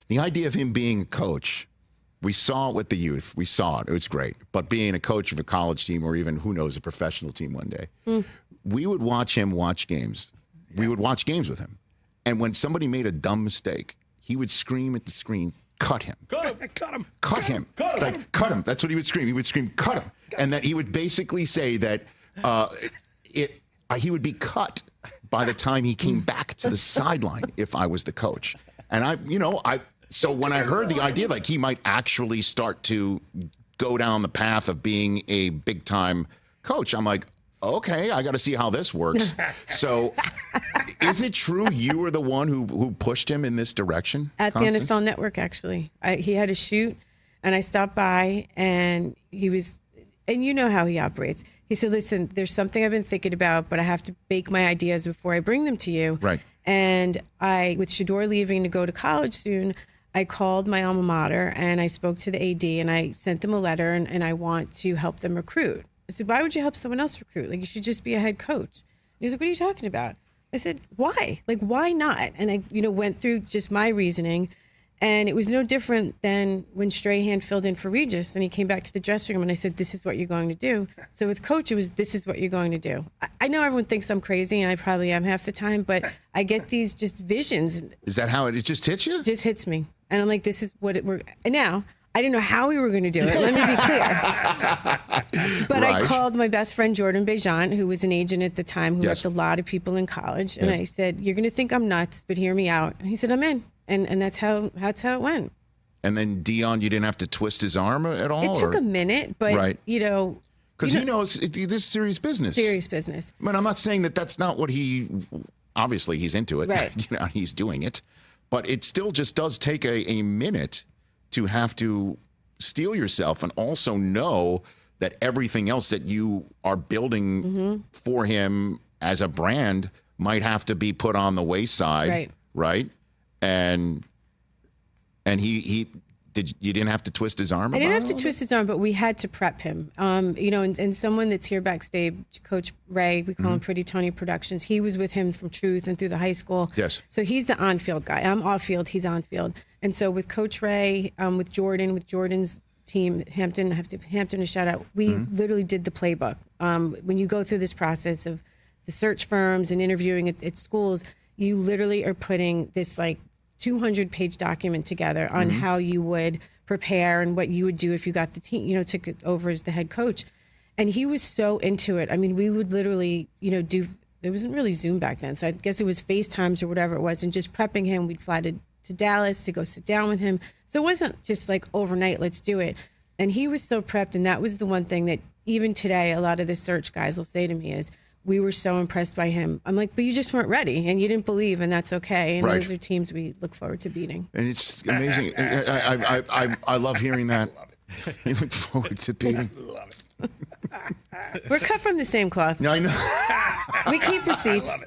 The idea of him being a coach, we saw it with the youth. We saw it. It was great. But being a coach of a college team or even, who knows, a professional team one day, we would watch him watch games. We would watch games with him. And when somebody made a dumb mistake, he would scream at the screen, cut him. Cut him. Cut him. Cut him. Cut him. Like, cut him. That's what he would scream. He would scream, cut him. And that he would basically say that he would be cut by the time he came back to the sideline if I was the coach. And so when I heard the idea, like he might actually start to go down the path of being a big time coach, I'm like, okay, I got to see how this works. So is it true you were the one who pushed him in this direction? At Constance? the NFL Network, actually. He had a shoot, and I stopped by, and he was, and you know how he operates. He said, listen, there's something I've been thinking about, but I have to bake my ideas before I bring them to you. Right. And with Shedeur leaving to go to college soon, I called my alma mater, and I spoke to the AD, and I sent them a letter, and I want to help them recruit. I said, why would you help someone else recruit? Like, you should just be a head coach. And he was like, what are you talking about? I said, why? Like, why not? And I, went through just my reasoning. And it was no different than when Strahan filled in for Regis and he came back to the dressing room and I said, this is what you're going to do. So with Coach, it was, this is what you're going to do. I know everyone thinks I'm crazy and I probably am half the time, but I get these just visions. Is that how it just hits you? It just hits me. And I'm like, this is what we're, and now I didn't know how we were going to do it. Let me be clear. But Right. I called my best friend, Jordan Bejan, who was an agent at the time, who Yes. helped a lot of people in college. And Yes. I said, you're going to think I'm nuts, but hear me out. And he said, I'm in. And that's how it went. And then Deion, you didn't have to twist his arm at all? It took a minute, but, Right. Because you he knows this is serious business. serious business. I mean, I'm not saying that that's not what obviously he's into it. Right. He's doing it. But it still just does take a minute to have to steel yourself and also know that everything else that you are building for him as a brand might have to be put on the wayside. Right. And you didn't have to twist his arm? I didn't have to twist his arm, but we had to prep him. And someone that's here backstage, Coach Ray, we call him Pretty Tony Productions. He was with him from Truth and through the high school. Yes. So he's the on-field guy. I'm off-field. He's on-field. And so with Coach Ray, with Jordan's team, Hampton, I have to give Hampton a shout out. We literally did the playbook. When you go through this process of the search firms and interviewing at schools, you literally are putting this like 200-page document together on how you would prepare and what you would do if you got the team, took it over as the head coach. And he was so into it. I mean, we would literally, there wasn't really Zoom back then. So I guess it was FaceTimes or whatever it was. And just prepping him, we'd fly to Dallas to go sit down with him. So it wasn't just like overnight, let's do it. And he was so prepped. And that was the one thing that even today, a lot of the search guys will say to me is, we were so impressed by him. I'm like, but you just weren't ready and you didn't believe, and that's okay. And those are teams we look forward to beating. And it's amazing. I love hearing that. You look forward to beating. Love it. We're cut from the same cloth. I know. We keep receipts.